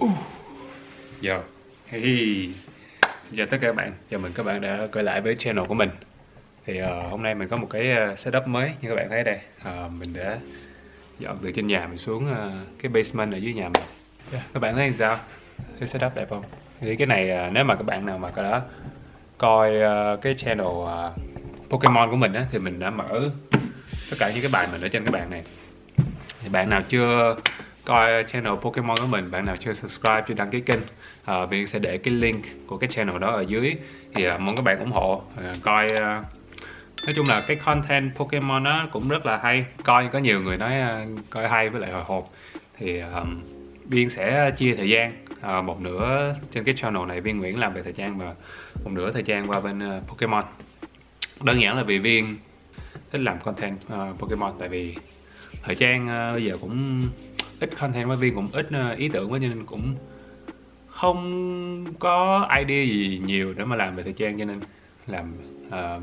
Yo, hey, xin chào tất cả các bạn, chào mừng các bạn đã quay lại với channel của mình. Thì hôm nay mình có một cái setup mới như các bạn thấy đây. Mình đã dọn từ trên nhà mình xuống cái basement ở dưới nhà mình. Các bạn thấy sao? Cái setup đẹp không? Thì cái này nếu mà các bạn nào mà có đã coi cái channel Pokemon của mình á, thì mình đã mở tất cả những cái bài mình ở trên cái bàn này. Thì bạn nào chưa coi channel Pokemon của mình, bạn nào chưa subscribe, chưa đăng ký kênh, Viên sẽ để cái link của cái channel đó ở dưới. Thì mong các bạn ủng hộ coi. Nói chung là cái content Pokemon nó cũng rất là hay, coi có nhiều người nói coi hay với lại hồi hộp. Thì Viên sẽ chia thời gian, một nửa trên cái channel này Viên Nguyễn làm về thời trang, và một nửa thời gian qua bên Pokemon. Đơn giản là vì Viên thích làm content Pokemon, tại vì thời trang bây giờ cũng ít content với Viên, cũng ít ý tưởng quá, cho nên cũng không có idea gì nhiều để mà làm về thời trang, cho nên làm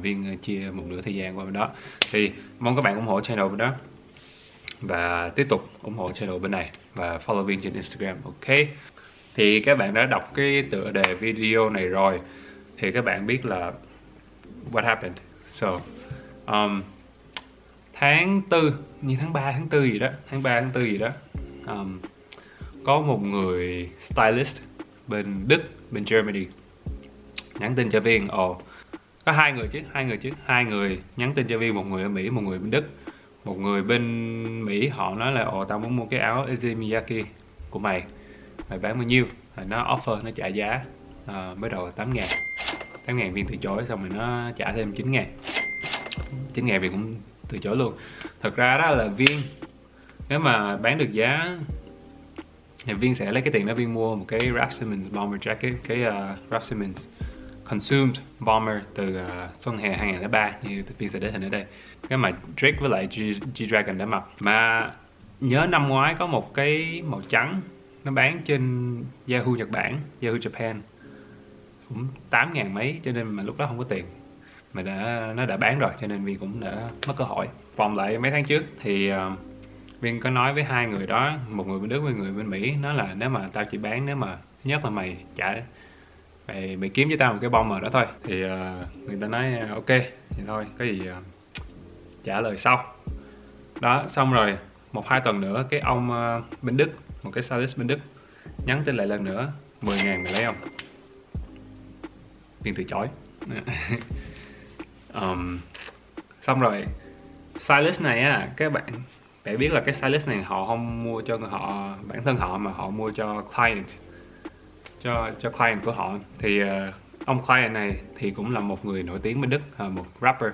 Viên chia một nửa thời gian qua bên đó. Thì mong các bạn ủng hộ channel bên đó và tiếp tục ủng hộ channel bên này và follow Viên trên Instagram. Ok, thì các bạn đã đọc cái tựa đề video này rồi thì các bạn biết là what happened. So tháng 4, như tháng 3, tháng 4 gì đó, tháng 3, tháng 4 gì đó, có một người stylist bên Đức, bên Germany nhắn tin cho Viên. Có hai người nhắn tin cho Viên, một người ở Mỹ, một người bên Đức. Một người bên Mỹ họ nói là tao muốn mua cái áo Issey Miyake của mày bán bao nhiêu. Rồi nó offer, nó trả giá mới đầu 8.000 Viên từ chối, xong rồi nó trả thêm 9.000 Viên cũng từ chối luôn. Thật ra đó là Viên, nếu mà bán được giá thì Viên sẽ lấy cái tiền đó Viên mua một cái Raf Simons bomber jacket, cái Raf Simons consumed bomber từ xuân hè 2003, như Viên sẽ để hình ở đây, cái mà Drake với lại G-Dragon đã mặc. Mà nhớ năm ngoái có một cái màu trắng nó bán trên Yahoo Nhật Bản, Yahoo Japan, cũng 8.000 mấy, cho nên mà lúc đó không có tiền, mà nó đã bán rồi, cho nên Viên cũng đã mất cơ hội. Vòng lại mấy tháng trước thì Viên có nói với hai người đó, một người bên Đức với người bên Mỹ, nói là nếu mà tao chỉ bán, nếu mà thứ nhất là mày kiếm cho tao một cái bomber đó thôi. Thì người ta nói ok thì thôi, có gì trả lời sau. Đó, xong rồi 1-2 tuần nữa cái ông bên Đức, một cái stylist bên Đức nhắn tin lại lần nữa, 10.000 mày lấy không? Viên từ chối. Xong rồi stylist này á, các bạn phải biết là cái stylist này họ không mua cho họ bản thân họ, mà họ mua cho client, cho client của họ. Thì ông client này thì cũng là một người nổi tiếng bên Đức, một rapper.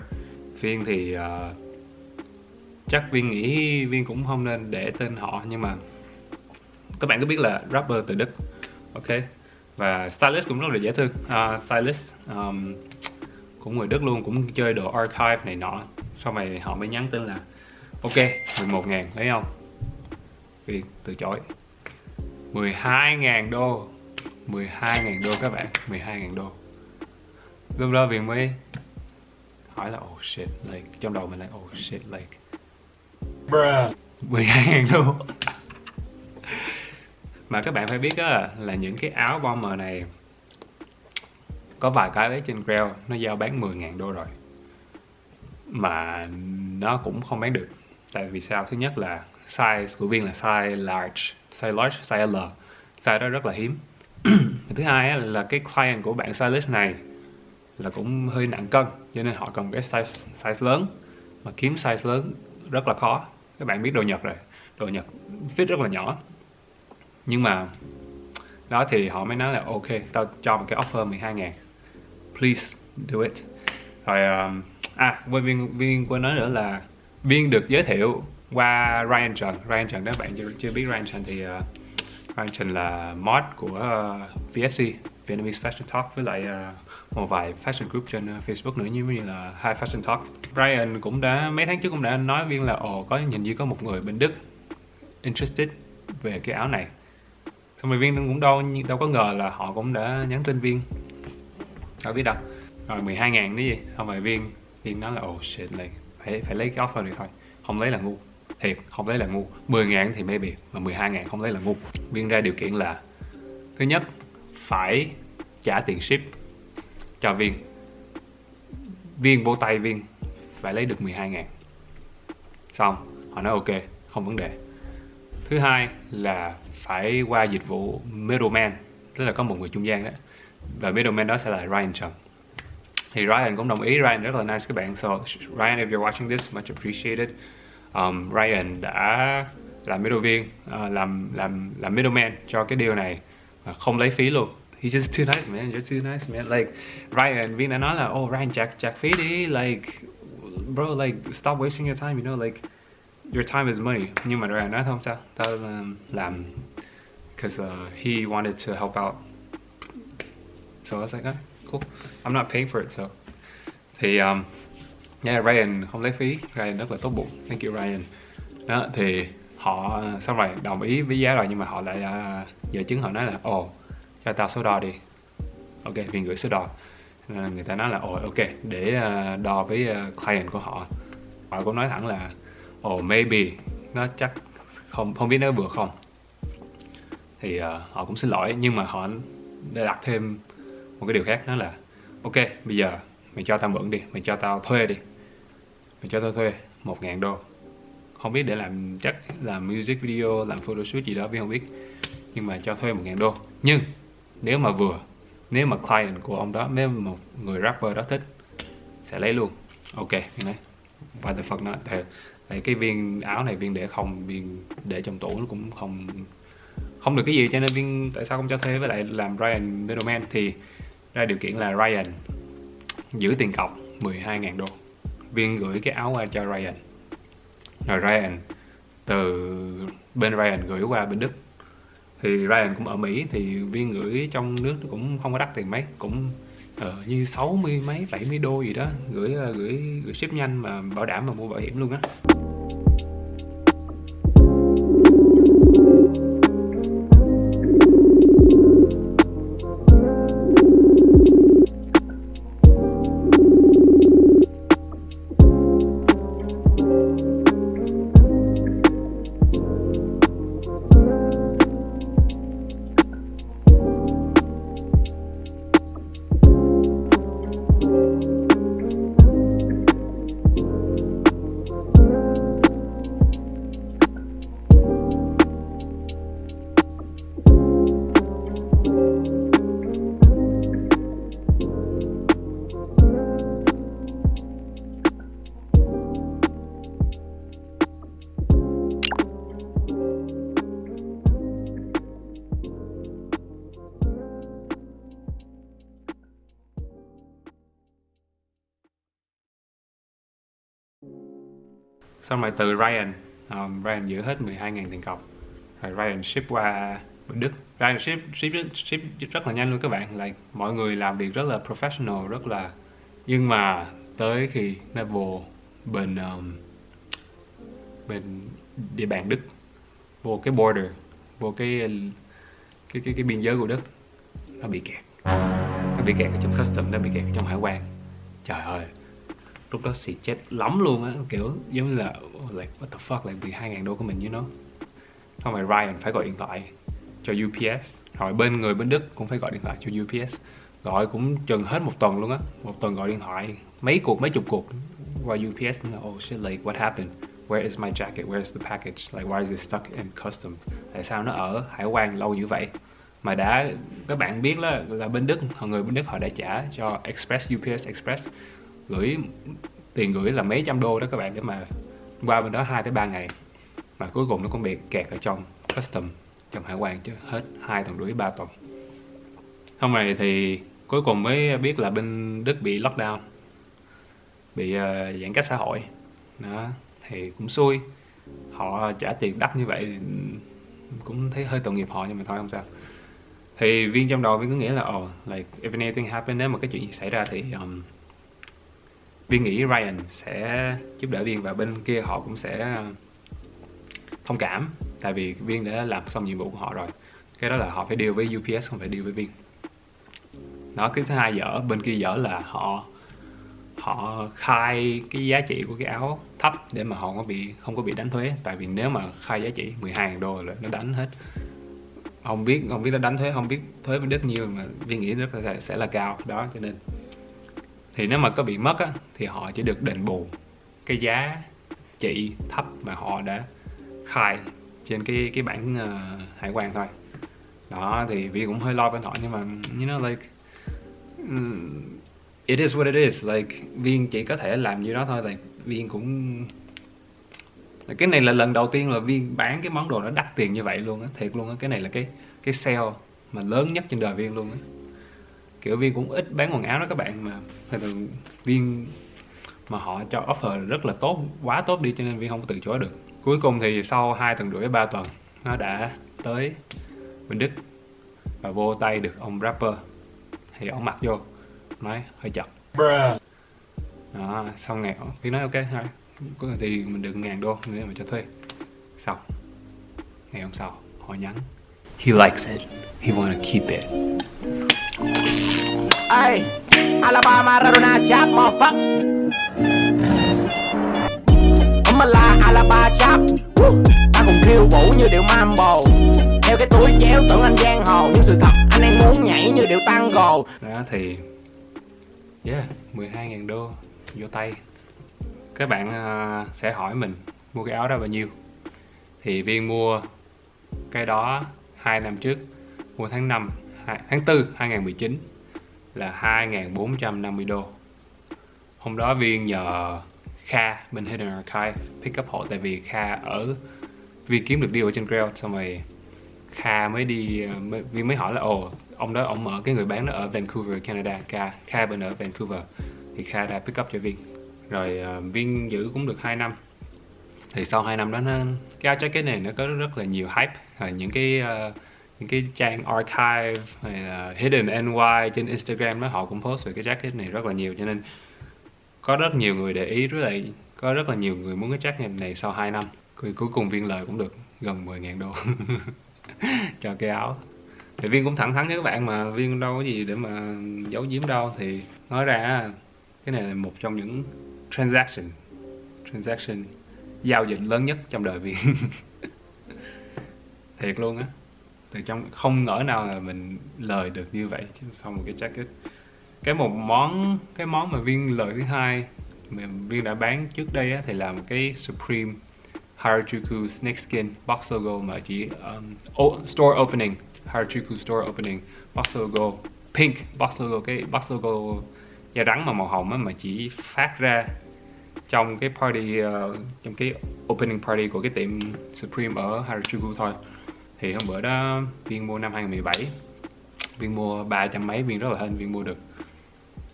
Viên thì chắc Viên nghĩ Viên cũng không nên để tên họ, nhưng mà các bạn có biết là rapper từ Đức. Ok, và stylist cũng rất là dễ thương. Stylist cũng người Đức luôn, cũng chơi đồ archive này nọ. Sau này họ mới nhắn tin là ok 11.000 lấy không? Viên từ chối. 12.000 đô 12.000 đô các bạn, 12.000 đô. Lúc đó Viên mới hỏi là oh shit, like trong đầu mình là oh shit, like bruh, 12.000 đô. Mà các bạn phải biết á, là những cái áo bomber này có vài cái ở trên Grail nó giao bán 10.000 đô rồi, mà nó cũng không bán được. Tại vì sao? Thứ nhất là size của Viên là size large, size L, size đó rất là hiếm. Thứ hai là cái client của bạn stylist này là cũng hơi nặng cân, cho nên họ cần cái size lớn, mà kiếm size lớn rất là khó. Các bạn biết đồ Nhật rồi, đồ Nhật fit rất là nhỏ. Nhưng mà đó thì họ mới nói là ok, tao cho một cái offer 12.000, please do it. Rồi Viên quên nói nữa là Viên được giới thiệu qua Ryan Trần. Nếu bạn chưa biết Ryan Trần thì Ryan Trần là mod của VFC, Vietnamese Fashion Talk, với lại một vài fashion group trên Facebook nữa, như là High Fashion Talk. Ryan cũng đã mấy tháng trước cũng đã nói Viên là có nhìn như có một người bên Đức interested về cái áo này. Xong rồi Viên cũng đâu có ngờ là họ cũng đã nhắn tin Viên, đâu biết đâu. Rồi 12.000 cái gì, xong rồi Viên nói là oh shit, này phải lấy cái offer này thôi, không lấy là ngu. Thiệt, không lấy là ngu. 10.000 thì maybe, mà 12.000 không lấy là ngu. Viên ra điều kiện là Thứ nhất, phải trả tiền ship cho Viên. Viên vô tay Viên phải lấy được 12.000. Xong, họ nói ok, không vấn đề. Thứ hai là phải qua dịch vụ middleman, tức là có một người trung gian đó. Và middleman đó sẽ là Ryan Trần. Thì Ryan cũng đồng ý, Ryan rất là nice các bạn. So Ryan, if you're watching this, much appreciated. Ryan đã làm middle viên, làm middleman cho cái deal này, không lấy phí luôn. He's just too nice, man. You're too nice, man. Like Ryan, Viên đã nói là Ryan chạc phí đi, like bro, like stop wasting your time, you know, like your time is money. Nhưng mà Ryan nói không sao, tao làm because he wanted to help out. So I was like, cool. I'm not paying for it, so. Thì Ryan không lấy phí, Ryan rất là tốt bụng. Thank you Ryan. Đó, thì họ xong rồi đồng ý với giá rồi, nhưng mà họ lại giờ chứng họ nói là cho tao số đo đi. Ok, Viên gửi số đo. Người ta nói là ok, để đo với client của họ. Họ cũng nói thẳng là maybe nó chắc không biết nó vừa không. Thì họ cũng xin lỗi, nhưng mà họ đã đặt thêm một cái điều khác, đó là ok, bây giờ mày cho tao mượn đi, mày cho tao thuê đi, mày cho tao thuê 1.000 đô. Không biết để làm, chắc làm music video, làm photoshoot gì đó Viên không biết, nhưng mà cho thuê 1.000 đô. Nhưng nếu mà client của ông đó, nếu một người rapper đó thích, sẽ lấy luôn. Ok, Viên nói what the fuck not. Tại cái viên áo này Viên để không, Viên để trong tủ nó cũng không được cái gì, cho nên Viên tại sao không cho thuê, với lại làm Ryan middleman. Thì ra điều kiện là Ryan giữ tiền cọc 12.000 đô. Viên gửi cái áo qua cho Ryan, rồi Ryan từ bên Ryan gửi qua bên Đức. Thì Ryan cũng ở Mỹ, thì Viên gửi trong nước cũng không có đắt tiền mấy, cũng như 60 mấy 70 đô gì đó, gửi ship nhanh mà bảo đảm mà mua bảo hiểm luôn á. Xong rồi từ Ryan giữ hết 12.000 tiền cọc, rồi Ryan ship qua bên Đức. Ryan ship rất là nhanh luôn các bạn, like, mọi người làm việc rất là professional, rất là. Nhưng mà tới khi nó vô bên địa bàn Đức, vô cái border, vô cái biên giới của Đức, nó bị kẹt ở trong custom, nó bị kẹt ở trong hải quan. Trời ơi, lúc đó xì chết lắm luôn á, kiểu giống như là like what the fuck, like 12.000 đô của mình, you know. Xong rồi Ryan phải gọi điện thoại cho UPS, rồi người bên Đức cũng phải gọi điện thoại cho UPS, gọi cũng chừng hết một tuần luôn á, một tuần gọi điện thoại mấy chục cuộc qua UPS. Oh shit, like what happened, where is my jacket, where is the package, like why is it stuck in customs, tại sao nó ở hải quan lâu như vậy. Mà các bạn biết là bên Đức, người bên Đức họ đã trả cho UPS Express, tiền gửi là mấy trăm đô đó các bạn, để mà qua bên đó 2 tới 3 ngày, mà cuối cùng nó cũng bị kẹt ở trong custom, trong hải quan chứ hết 2 tuần rưỡi 3 tuần. Xong rồi thì cuối cùng mới biết là bên Đức bị lockdown, bị giãn cách xã hội đó, thì cũng xui. Họ trả tiền đắt như vậy cũng thấy hơi tội nghiệp họ, nhưng mà thôi không sao. Thì Viên trong đầu Viên cứ nghĩ là like if anything happen, nếu mà cái chuyện gì xảy ra thì Viên nghĩ Ryan sẽ giúp đỡ Viên, và bên kia họ cũng sẽ thông cảm, tại vì Viên đã làm xong nhiệm vụ của họ rồi. Cái đó là họ phải deal với UPS, không phải deal với Viên. Đó, cái thứ hai bên kia dở là họ khai cái giá trị của cái áo thấp để mà họ không có bị đánh thuế. Tại vì nếu mà khai giá trị 12.000 đô là nó đánh hết không biết nó đánh thuế, không biết thuế bên Đức nhiêu, mà Viên nghĩ rất là sẽ là cao đó. Cho nên thì nếu mà có bị mất á, thì họ chỉ được đền bù cái giá trị thấp mà họ đã khai trên cái bản hải quan thôi. Đó thì Viên cũng hơi lo bên họ, nhưng mà you know like it is what it is, like Viên chỉ có thể làm như đó thôi. Like Viên cũng cái này là lần đầu tiên là Viên bán cái món đồ nó đắt tiền như vậy luôn á, thiệt luôn á. Cái này là cái sale mà lớn nhất trên đời Viên luôn á. Kiểu Viên cũng ít bán quần áo đó các bạn, mà thường Viên mà họ cho offer rất là tốt, quá tốt đi, cho nên Viên không có từ chối được. Cuối cùng thì sau 2 tuần rưỡi 3 tuần nó đã tới bên Đức và vô tay được ông rapper. Thì ông mặc vô nói hơi chật đó, xong ngày Viên nói ok thôi, thì mình được $1.000 để mà cho thuê. Xong ngày hôm sau họ nhắn he likes it, he wanna keep it. Hey, Alabama Maradona chap motherfucker. Mà là Alabama chap. Ta cùng khiêu vũ như điệu mambo. Đeo cái túi chéo tưởng anh giang hồ, nhưng sự thật anh đang muốn nhảy như điệu tango. Đó thì yeah, $12.000 vô tay. Các bạn sẽ hỏi mình mua cái áo đó bao nhiêu. Thì Viên mua cái đó 2 năm trước, mua tháng 4 2019 là $2.450. Hôm đó Viên nhờ Kha bên Hidden Archive pick up hộ, tại vì Kha ở Viên kiếm được deal ở trên Grail, xong rồi Kha mới đi Viên mới hỏi là ông đó, ông ở cái người bán đó ở Vancouver, Canada. Kha bên ở Vancouver thì Kha đã pick up cho Viên. Rồi Viên giữ cũng được 2 năm. Thì sau 2 năm đó cái áo jacket này nó có rất là nhiều hype. Những cái trang archive hay là Hidden NY trên Instagram đó, họ cũng post về cái jacket này rất là nhiều, cho nên có rất nhiều người để ý, có rất là nhiều người muốn cái jacket này sau 2 năm. Cuối cùng Viên lời cũng được gần $10.000 cho cái áo. Thì Viên cũng thẳng thắn với các bạn mà, Viên đâu có gì để mà giấu giếm đâu. Thì nói ra cái này là một trong những transaction giao dịch lớn nhất trong đời Viên. Thiệt luôn á, từ trong không ngỡ nào là mình lời được như vậy sau một cái jacket. Cái món mà Viên lời thứ hai mà Viên đã bán trước đây á, thì là một cái Supreme Harajuku Snakeskin box logo mà chỉ store opening, Harajuku store opening box logo pink, cái box logo da trắng mà màu hồng á, mà chỉ phát ra trong cái party, trong cái opening party của cái tiệm Supreme ở Harajuku thôi. Thì hôm bữa đó Viên mua năm 2017, Viên mua 300 mấy, Viên rất là hên Viên mua được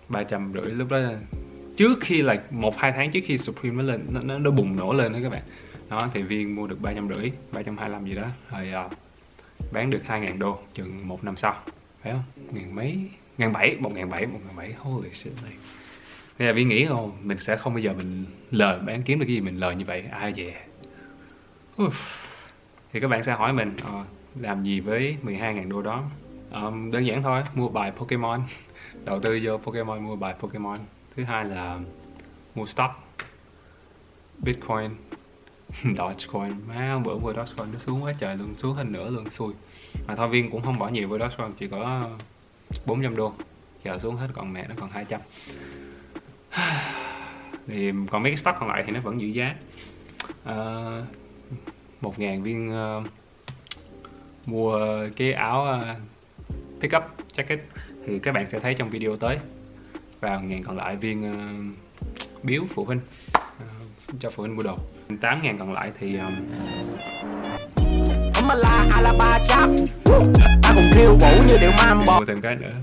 350. Lúc đó trước khi là 1-2 tháng trước khi Supreme nó lên, nó bùng nổ lên đó các bạn. Đó thì Viên mua được 350, 325 gì đó. Rồi bán được $2.000 chừng 1 năm sau, phải không? $1.700, holy shit này. Nên là Viên nghĩ mình sẽ không bao giờ mình lời bán kiếm được cái gì mình lời như vậy, ai về. Thì các bạn sẽ hỏi mình làm gì với $12.000 đó. Đơn giản thôi, mua bài Pokemon, đầu tư vô Pokemon, mua bài Pokemon. Thứ hai là mua stock Bitcoin, Dogecoin. Má, bữa mua Dogecoin nó xuống quá trời luôn, xuống hơn nữa luôn, xui. Mà thôi Viên cũng không bỏ nhiều với Dogecoin, chỉ có $400. Giờ xuống hết còn mẹ nó còn 200. Thì còn mấy cái stock còn lại thì nó vẫn giữ giá. 1.000 Viên mua cái áo pick up jacket thì các bạn sẽ thấy trong video tới. Và 1.000 còn lại Viên biếu phụ huynh, cho phụ huynh mua đồ. 8.000 còn lại thì mua thêm cái nữa.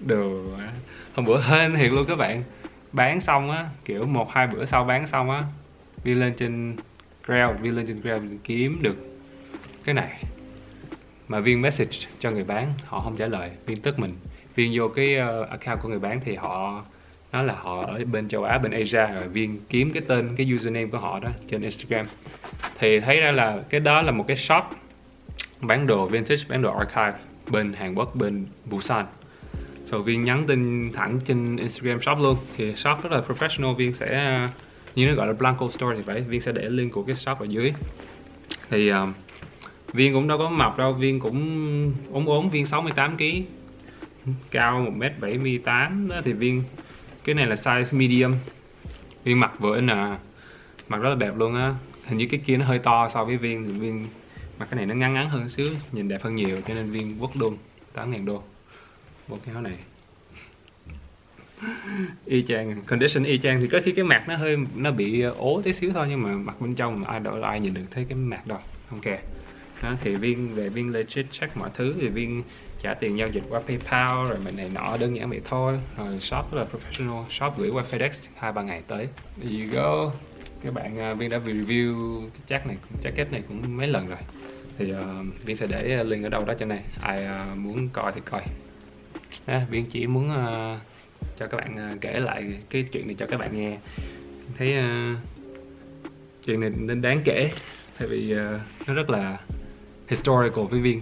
Được. Hôm bữa hên thiệt luôn các bạn, bán xong á, kiểu 1-2 bữa sau bán xong á, Viên lên trên Grail kiếm được cái này, mà Viên message cho người bán họ không trả lời. Viên tức mình, Viên vô cái account của người bán thì họ nói là họ ở bên châu Á, bên Asia, rồi Viên kiếm cái tên, cái username của họ đó trên Instagram thì thấy ra là cái đó là một cái shop bán đồ vintage, bán đồ archive bên Hàn Quốc, bên Busan. Rồi Viên nhắn tin thẳng trên Instagram shop luôn, thì shop rất là professional. Viên sẽ, như nó gọi là Blanco Store thì phải, Viên sẽ để link của cái shop ở dưới. Thì Viên cũng đâu có mập đâu, Viên cũng ốm, Viên 68kg, cao 1m78 đó, thì Viên cái này là size medium. Viên mặc vừa mặc rất là đẹp luôn á. Hình như cái kia nó hơi to so với Viên, thì Viên mặc cái này nó ngắn hơn xíu, nhìn đẹp hơn nhiều, cho nên Viên quất luôn 8.000 đô bộ cái áo này. Y chang, condition y chang, thì có khi cái mặt nó bị ố tí xíu thôi, nhưng mà mặt bên trong mà ai nhìn được thấy cái mặt đâu, không kè. Đó, thì Viên legit check mọi thứ, thì Viên trả tiền giao dịch qua PayPal rồi mình này nọ, đơn giản vậy thôi. Rồi shop rất là professional, shop gửi qua FedEx 2-3 ngày tới. There you go. Các bạn, Viên đã review cái jacket này cũng mấy lần rồi, thì Viên sẽ để link ở đâu đó trên này, ai muốn coi thì coi. Viên chỉ muốn cho các bạn kể lại cái chuyện này cho các bạn nghe. Thấy chuyện này nên đáng kể, tại vì nó rất là historical với Viên.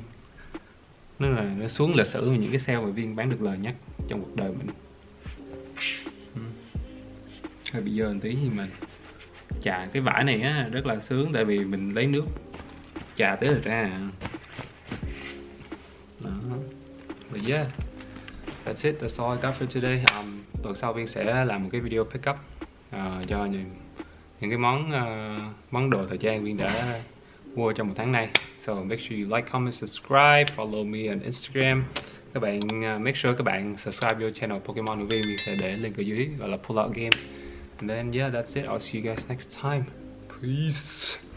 Nó xuống lịch sử những cái sale mà Viên bán được lời nhất trong cuộc đời mình. Hơi bị dơ một tí, nhưng mà chà cái vải này á rất là sướng, tại vì mình lấy nước chà tới rồi ra. Đó. But yeah, that's it, that's all I got for today. Tuần sau Viên sẽ làm một cái video pick up cho những cái món đồ thời trang Viên đã mua trong một tháng nay. So make sure you like, comment, subscribe, follow me on Instagram. Các bạn make sure các bạn subscribe vô channel Pokemon của Viên sẽ để link ở dưới, gọi là Pull Out Game. And then yeah, that's it. I'll see you guys next time. Peace.